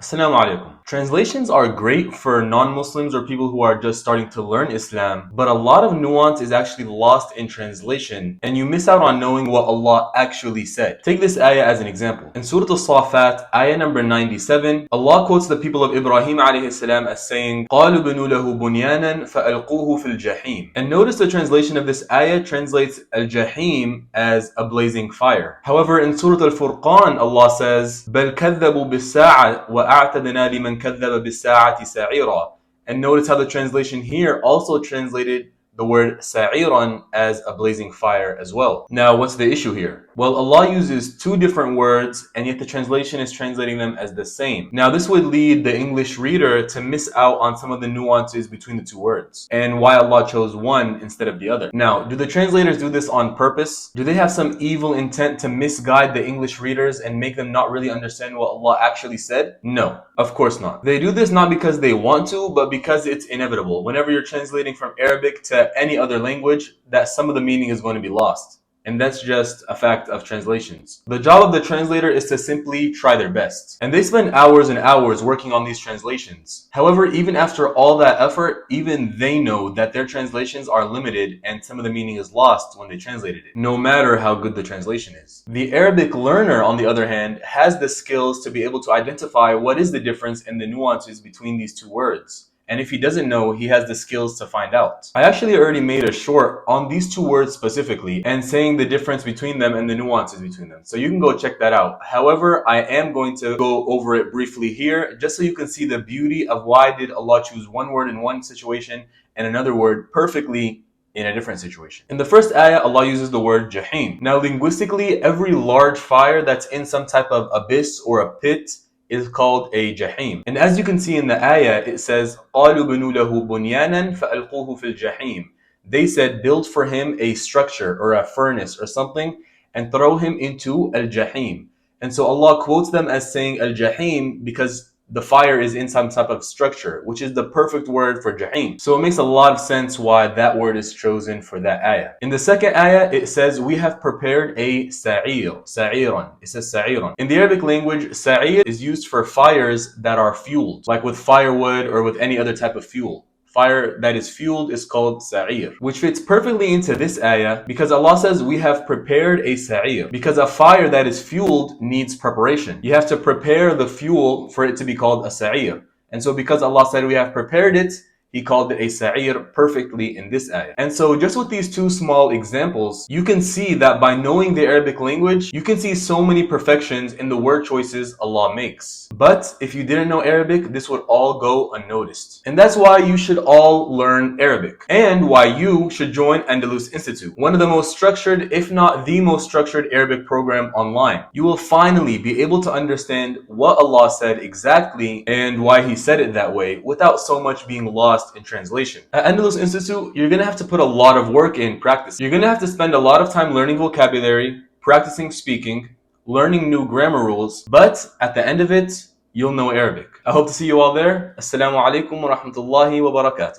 Assalamu alaikum. Translations are great for non-Muslims or people who are just starting to learn Islam, but a lot of nuance is actually lost in translation and you miss out on knowing what Allah actually said. Take this ayah as an example. In Surah Al-Safat, ayah number 97, Allah quotes the people of Ibrahim alayhi salam as saying, قَالُوا بَنُوا لَهُ بُنْيَانًا فَأَلْقُوهُ فِي الْجَحِيمِ. And notice the translation of this ayah translates al-Jahim as a blazing fire. However, in Surah Al-Furqan, Allah says, بَلْ كَذَّبُوا بِالسَّاعَةِ وَأَعْتَدْنَا لِمَنْ كَذَّبَ بِالسَّاعَةِ سَعِيرًا. And notice how the translation here also translated the word sa'iran as a blazing fire as well. Now, what's the issue here? Well, Allah uses two different words and yet the translation is translating them as the same. Now, this would lead the English reader to miss out on some of the nuances between the two words and why Allah chose one instead of the other. Now, do the translators do this on purpose? Do they have some evil intent to misguide the English readers and make them not really understand what Allah actually said? No, of course not. They do this not because they want to, but because it's inevitable. Whenever you're translating from Arabic to any other language, that some of the meaning is going to be lost. And that's just a fact of translations. The job of the translator is to simply try their best. And they spend hours and hours working on these translations. However, even after all that effort, even they know that their translations are limited and some of the meaning is lost when they translated it, no matter how good the translation is. The Arabic learner, on the other hand, has the skills to be able to identify what is the difference and the nuances between these two words. And if he doesn't know, he has the skills to find out. I actually already made a short on these two words specifically and saying the difference between them and the nuances between them. So you can go check that out. However, I am going to go over it briefly here just so you can see the beauty of why did Allah choose one word in one situation and another word perfectly in a different situation. In the first ayah, Allah uses the word jahim. Now, linguistically, every large fire that's in some type of abyss or a pit is called a jahim. And as you can see in the ayah, it says, قَالُوا بَنُوا لَهُ بُنْيَانًا فَأَلْقُوهُ فِي الْجَحِيمِ. They said, build for him a structure or a furnace or something and throw him into al-jahim. And so Allah quotes them as saying al-jahim because the fire is in some type of structure, which is the perfect word for jahim. So it makes a lot of sense why that word is chosen for that ayah. In the second ayah, it says, we have prepared a sa'ir, sa'iran. It says sa'iran. In the Arabic language, sa'ir is used for fires that are fueled, like with firewood or with any other type of fuel. Fire that is fueled is called sa'ir, which fits perfectly into this ayah because Allah says we have prepared a sa'ir. Because a fire that is fueled needs preparation. You have to prepare the fuel for it to be called a sa'ir. And so because Allah said we have prepared it, He called it a sa'ir perfectly in this ayah. And so just with these two small examples, you can see that by knowing the Arabic language, you can see so many perfections in the word choices Allah makes. But if you didn't know Arabic, this would all go unnoticed. And that's why you should all learn Arabic. And why you should join Andalus Institute, one of the most structured, if not the most structured Arabic program online. You will finally be able to understand what Allah said exactly and why He said it that way without so much being lost in translation. At Andalus Institute, you're going to have to put a lot of work in practice. You're going to have to spend a lot of time learning vocabulary, practicing speaking, learning new grammar rules, but at the end of it, you'll know Arabic. I hope to see you all there. Assalamu alaikum wa rahmatullahi wa barakatuh.